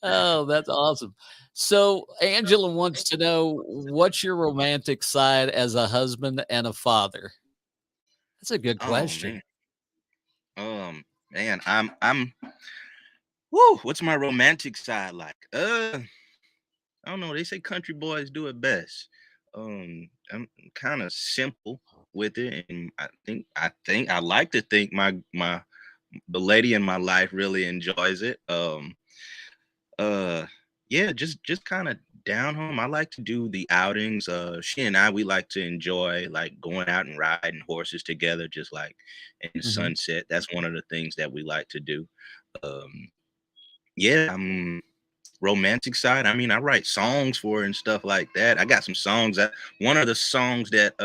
Oh, that's awesome. So Angela wants to know what's your romantic side as a husband and a father? That's a good Oh question. man, man, I'm. Woo, what's my romantic side like? I don't know. They say country boys do it best. I'm kind of simple with it, and I like to think my the lady in my life really enjoys it. Uh, yeah, just kind of down home. I like to do the outings. She and I we like to enjoy like going out and riding horses together, just like in the Mhm. sunset. That's one of the things that we like to do. Um, yeah, romantic side. I mean, I write songs for her and stuff like that. I got some songs that one of the songs that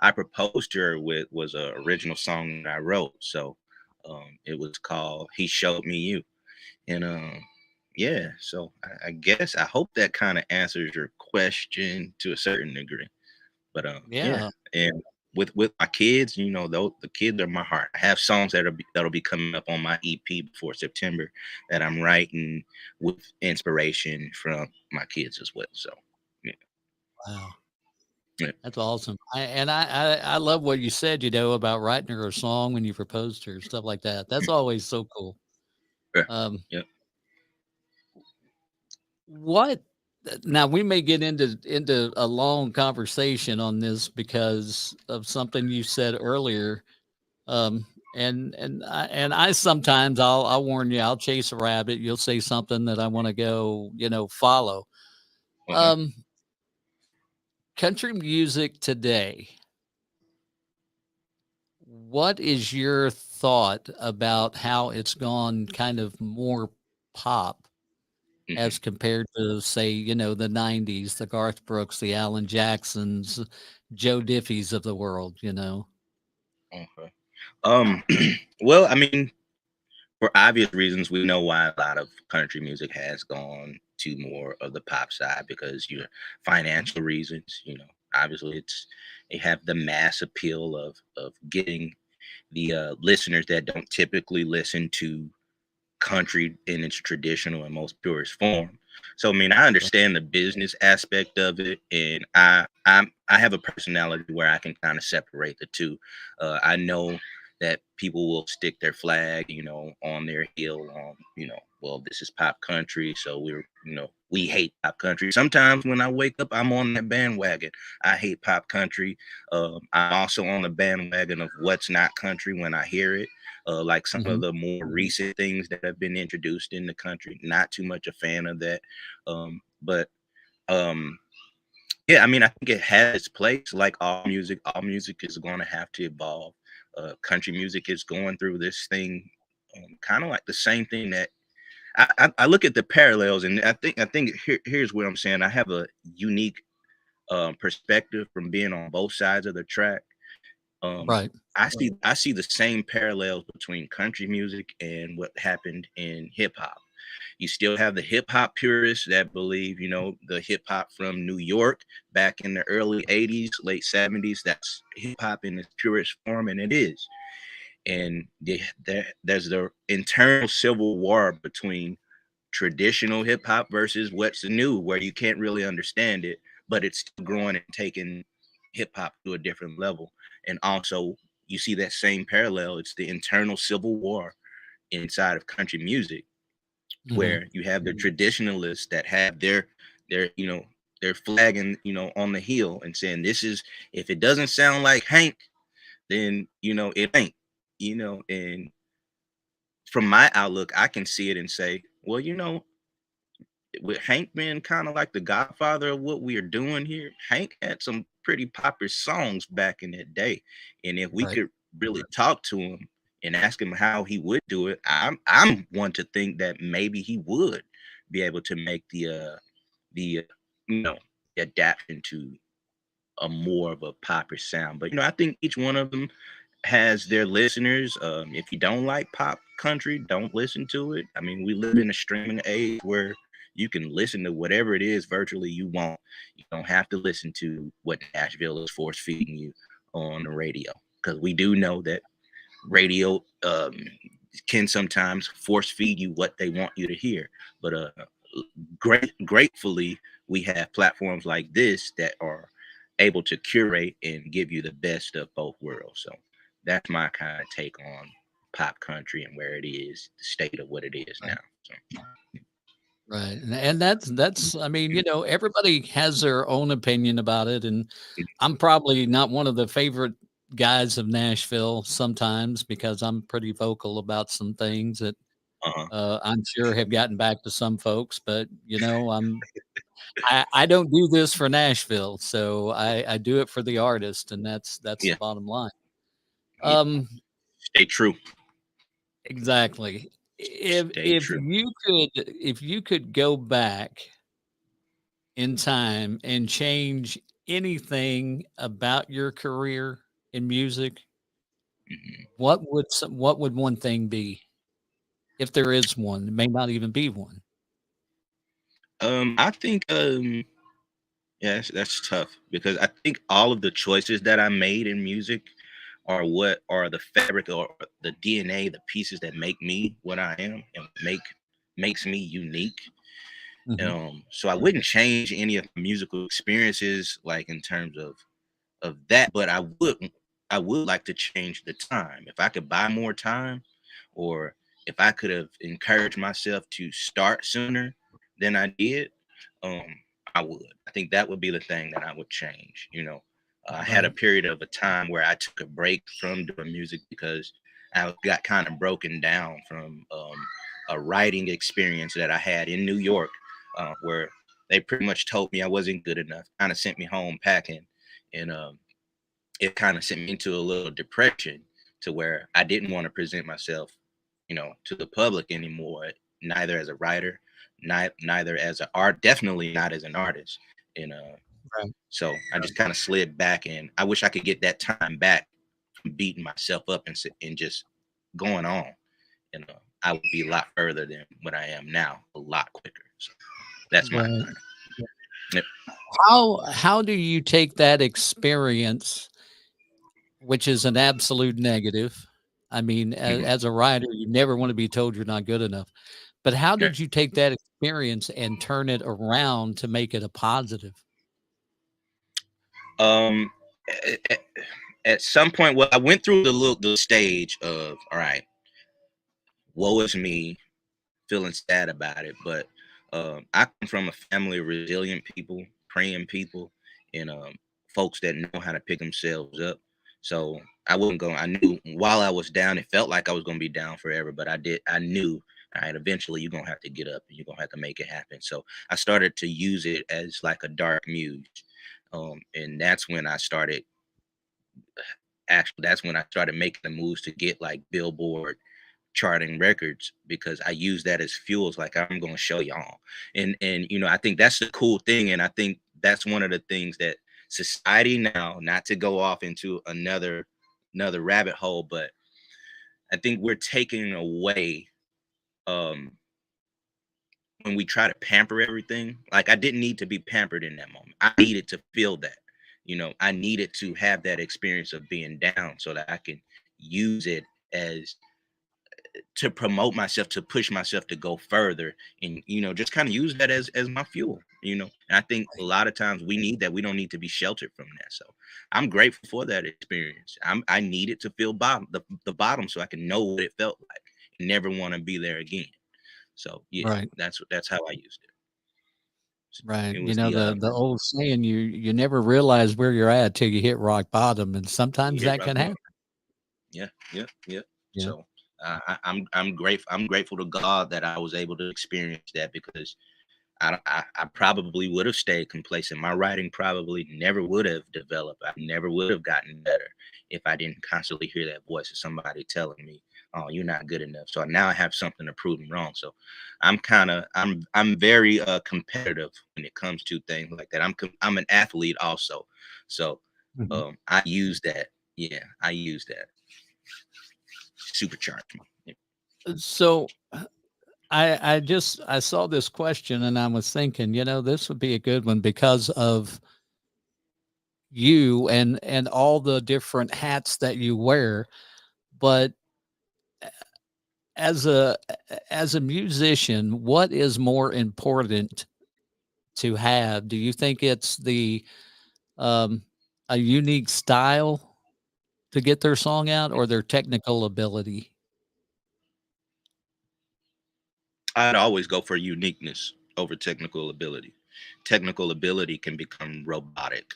I proposed to her with was a original song that I wrote. So it was called "He Showed Me You," and yeah. So I guess I hope that kind of answers your question to a certain degree. But yeah, Yeah. and with my kids, though the kids are my heart. I have songs that'll be coming up on my EP before September that I'm writing with inspiration from my kids as well. So yeah, Wow. yeah, That's awesome. I love what you said, about writing her a song when you proposed to her, stuff like that. That's always so cool. yeah, Um, yeah. what now we may get into a long conversation on this because of something you said earlier. And I sometimes I'll warn you, I'll chase a rabbit. You'll say something that I want to go, follow. Uh-huh. Um, Country music today. What is your thought about how it's gone kind of more pop Hmm. as compared to, say, the 90s, the Garth Brooks, the Alan Jacksons, Joe Diffie's of the world? Okay. Um. Well, I mean, for obvious reasons, we know why a lot of country music has gone to more of the pop side because financial reasons. Obviously they have the mass appeal of getting the listeners that don't typically listen to country in its traditional and most purest form. So I mean, I understand the business aspect of it, and I have a personality where I can kind of separate the two. I know that people will stick their flag, on their heel. Well, this is pop country, so we're we hate pop country. Sometimes when I wake up, I'm on that bandwagon. I hate pop country. I'm also on the bandwagon of what's not country when I hear it. Like some of Mhm. the more recent things that have been introduced in the country. Not too much a fan of that. But yeah, I mean, I think it has its place. Like all music, is going to have to evolve. Country music is going through this thing, kind of like the same thing that I look at the parallels, and I think here's what I'm saying. I have a unique perspective from being on both sides of the track. Um, Right. I see the same parallels between country music and what happened in hip hop. You still have the hip hop purists that believe, the hip hop from New York back in the early 80s, late 70s, that's hip hop in its purest form, and it is. And there's the internal civil war between traditional hip hop versus what's new, where you can't really understand it, but it's still growing and taking hip hop to a different level. And also, you see that same parallel. It's the internal civil war inside of country music, Mhm. where you have the traditionalists that have their their flagging on the hill and saying, this is, if it doesn't sound like Hank, then it ain't. And from my outlook, I can see it and say, well, with Hank being kind of like the godfather of what we are doing here, Hank had some pretty popular songs back in that day. And if we Right. could really talk to him and ask him how he would do it, I'm one to think that maybe he would be able to make the you know adaptation to a more of a popular sound. But I think each one of them has their listeners. If you don't like pop country, don't listen to it. I mean, we live in a streaming age where you can listen to whatever it is virtually you want. You don't have to listen to what Nashville is force feeding you on the radio, because we do know that radio can sometimes force feed you what they want you to hear. But gratefully, we have platforms like this that are able to curate and give you the best of both worlds. So that's my kind of take on pop country and where it is, the state of what it is now. Right. So Right. And that's I mean, everybody has their own opinion about it. And I'm probably not one of the favorite guys of Nashville sometimes because I'm pretty vocal about some things that uh-huh. I'm sure have gotten back to some folks, but I don't do this for Nashville, so I do it for the artist, and that's the Yeah, bottom line. yeah. Um, Stay true. exactly. If Stay if true. you could go back in time and change anything about your career in music, Mhm. what would one thing be? If there is one, it may not even be one. I think yeah, that's tough, because I think all of the choices that I made in music are what are the fabric or the DNA, the pieces that make me what I am and makes me unique. Mhm. So I wouldn't change any of my musical experiences, like in terms of that, but I would like to change the time. If I could buy more time, or if I could have encouraged myself to start sooner than I did, um, I would. I think that would be the thing that I would change. I had a Right. period of a time where I took a break from doing music because I got kind of broken down from a writing experience that I had in New York, where they pretty much told me I wasn't good enough, kind of sent me home packing, and it kind of sent me into a little depression, to where I didn't want to present myself, to the public anymore, neither as a writer, neither as an art, definitely not as an artist. And Right. so I just kind of slid back, and I wish I could get that time back from beating myself up and just going on. I would be a lot further than what I am now, a lot quicker. So that's my Right. kind of. Yep. How do you take that experience, which is an absolute negative? I mean, Mhm. as a writer, you never want to be told you're not good enough. But how Yeah. did you take that experience and turn it around to make it a positive? Um, at, at some point, well, I went through the stage of, all right, woe is me, feeling sad about it. But I come from a family of resilient people, praying people, and folks that know how to pick themselves up. So I wasn't going. I knew while I was down, it felt like I was going to be down forever, but I did. I knew. All right, eventually you're gonna have to get up and you're gonna have to make it happen. So I started to use it as like a dark muse, and that's when I started. Actually, that's when I started making the moves to get like Billboard charting records because I use that as fuels. Like I'm going to show y'all, and I think that's the cool thing, and I think that's one of the things that society now, not to go off into another rabbit hole, but I think we're taking away um when we try to pamper everything. Like I didn't need to be pampered in that moment. I needed to feel that. I needed to have that experience of being down so that I can use it as to promote myself, to push myself to go further, and just kind of use that as my fuel. And I think a lot of times we need that. We don't need to be sheltered from that. So I'm grateful for that experience. I needed to feel the bottom so I can know what it felt like and never want to be there again. So yeah, Right. that's how I used it. Right. It You was know, the the old saying, you never realize where you're at till you hit rock bottom. And sometimes hit that rock can bottom. happen. Yeah, yeah, yeah. Yeah. So I'm grateful. I'm grateful to God that I was able to experience that because I probably would have stayed complacent. My writing probably never would have developed. I never would have gotten better if I didn't constantly hear that voice of somebody telling me, "Oh, you're not good enough." So now I have something to prove them wrong. So I'm very competitive when it comes to things like that. I'm an athlete also, so Mhm. I use that. Yeah, I use that supercharge me. Yeah. So I saw this question and I was thinking, this would be a good one because of you and all the different hats that you wear. But as a as a musician, what is more important to have? Do you think it's the um, a unique style to get their song out, or their technical ability? I'd always go for uniqueness over technical ability. Technical ability can become robotic,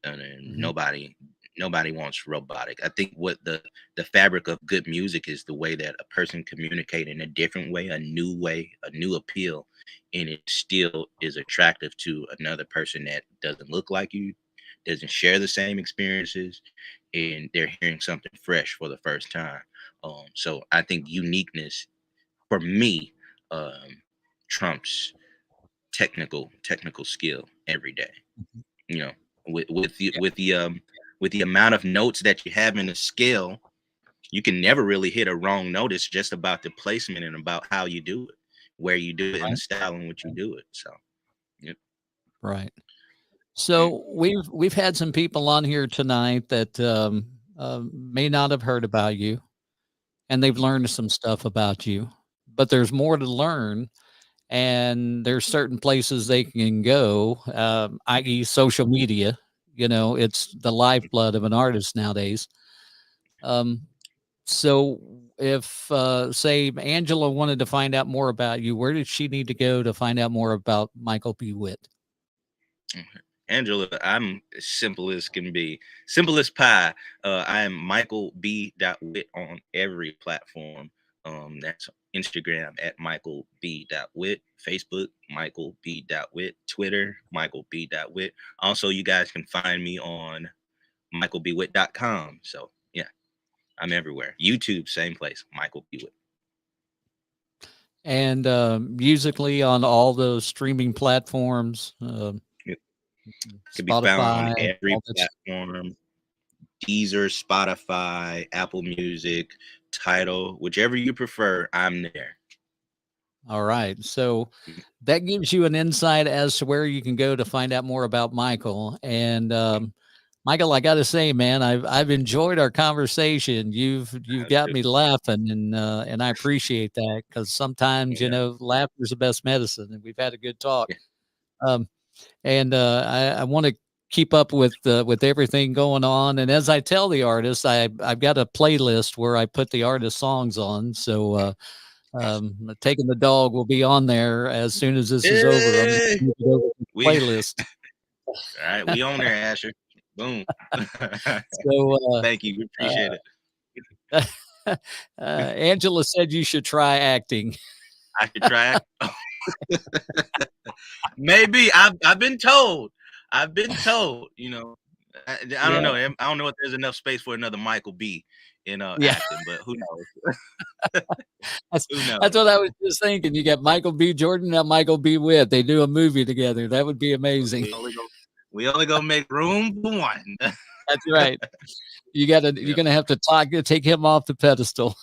and then Mhm. nobody wants robotic. I think what the fabric of good music is the way that a person communicate in a different way, a new appeal, and it still is attractive to another person that doesn't look like you, doesn't share the same experiences, and they're hearing something fresh for the first time. So I think uniqueness for me um, trumps technical skill every day. Mhm. You know, with the amount of notes that you have in a scale, you can never really hit a wrong note. It's just about the placement and about how you do it, where you do it, and the Right, style in which you do it. So, yeah. right. Mm. So we've had some people on here tonight that may not have heard about you, and they've learned some stuff about you. But there's more to learn, and there's certain places they can go, i.e., social media. It's the lifeblood of an artist nowadays. Um, so, if say Angela wanted to find out more about you, where did she need to go to find out more about Michael B. Witt? Angela, I'm as simple as can be, simple as pie. I am Michael B. Witt on every platform. That's Instagram at Michael B. Witt, Facebook Michael B. Witt, Twitter Michael B. Witt. Also, you guys can find me on michaelbwitt.com. So yeah, I'm everywhere. YouTube, same place, Michael B. Witt. And musically on all those streaming platforms, It could be found on Spotify, every all that. platform. Deezer, Spotify, Apple Music, Tidal, whichever you prefer, I'm there. All right. So that gives you an insight as to where you can go to find out more about Michael. And Michael, I got to say, man, I've enjoyed our conversation. You've got me laughing, and I appreciate that because sometimes Yeah. laughter is the best medicine, and we've had a good talk. Yeah. Um, and I want to keep up with everything going on. And as I tell the artists, I've got a playlist where I put the artist songs on. So Taking the dog will be on there as soon as this is over. I'm Hey! gonna move it over to the We playlist. all right, we on there, Asher. Boom. So, Thank you. We appreciate it. Angela said you should try acting. I should try it. Maybe I've been told. I've been told, you know. I don't know. I don't know if there's enough space for another Michael B in acting, but who knows? Who knows? That's what I was just thinking. You got Michael B. Jordan and Michael B. Whit. They do a movie together. That would be amazing. We only gonna make room for one. That's right. You're gonna have to take him off the pedestal.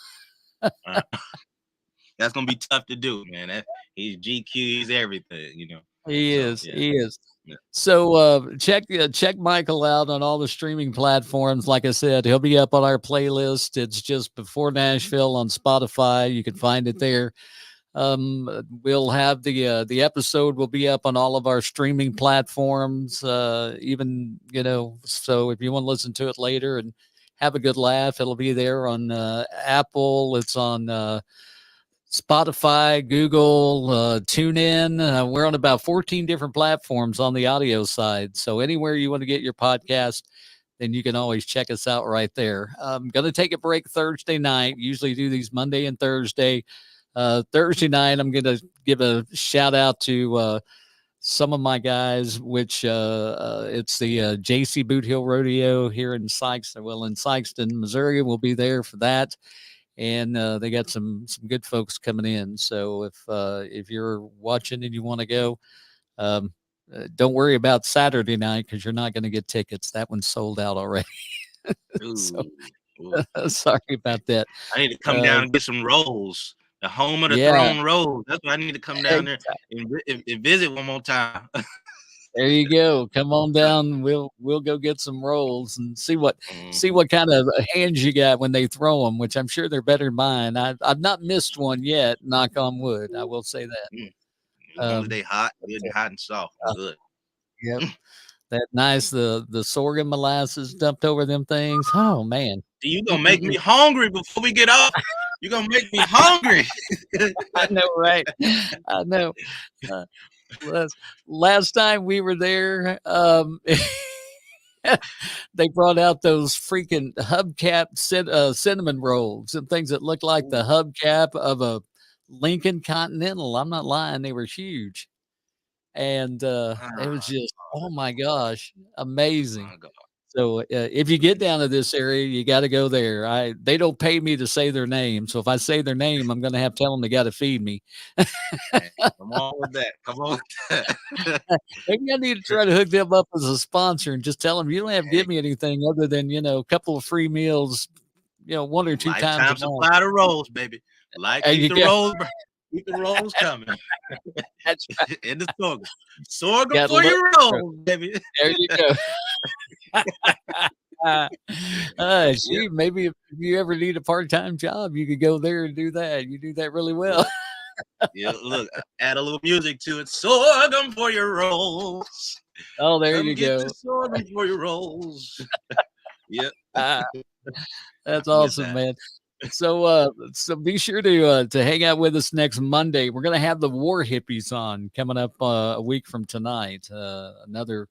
That's gonna be tough to do, man. He's GQ, he's everything, you know. He is. Yeah. So check Michael out on all the streaming platforms. Like I said, he'll be up on our playlist. It's just Before Nashville on Spotify. You can find it there. We'll have the episode will be up on all of our streaming platforms. Even, you know, so if you want to listen to it later and have a good laugh, it'll be there on Apple. It's on Spotify, Google, TuneIn. We're on about 14 different platforms on the audio side. So anywhere you want to get your podcast, then you can always check us out right there. I'm going to take a break Thursday night. Usually do these Monday and Thursday. Thursday night, I'm going to give a shout out to some of my guys, which it's the JC Boot Hill Rodeo here in Sykeston, Missouri. We'll be there for that. And they got some good folks coming in. So if you're watching and you want to go, don't worry about Saturday night because you're not going to get tickets. That one's sold out already. So, sorry about that. I need to come down and get some rolls. The home of the throne rolls. That's what I need to come down there and visit one more time. There you go. Come on down. We'll go get some rolls and see what kind of hands you got when they throw them, which I'm sure they're better than mine. I've not missed one yet. Knock on wood. I will say that. As long as they hot and soft. Good. Yep. That nice the sorghum molasses dumped over them things. Oh man. You gonna make me hungry before we get off. You're gonna make me hungry. I know, right? I know. Last time we were there, they brought out those freaking hubcap cinnamon rolls and things that looked like the hubcap of a Lincoln Continental. I'm not lying; they were huge, and it was just, oh my gosh, amazing. Oh, So if you get down to this area, you got to go there. They don't pay me to say their name, so if I say their name, I'm going to have to tell them they got to feed me. Come on with that. Come on with that. Maybe I need to try to hook them up as a sponsor and just tell them you don't have to give me anything other than, you know, a couple of free meals, you know, 1 or 2 Lifetime times a month. supply of rolls, baby. Keep the rolls coming. That's right. In the sorghum. Sorghum for your rolls, baby. There you go. Shoot, maybe if you ever need a part-time job, you could go there and do that. You do that really well. Yeah, look, add a little music to it. Sorghum for your rolls. Oh, there Come you get go. the sorghum for your rolls. Yep. That's awesome, man. So be sure to hang out with us next Monday. We're going to have the War Hippies on coming up a week from tonight. Another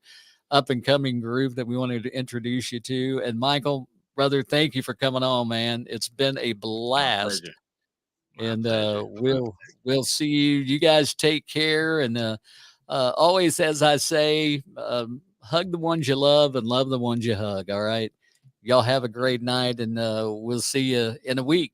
up and coming group that we wanted to introduce you to. And Michael, brother, thank you for coming on, man. It's been a blast. And we'll see you. You guys take care. And always, as I say, hug the ones you love and love the ones you hug. All right. Y'all have a great night, and we'll see you in a week.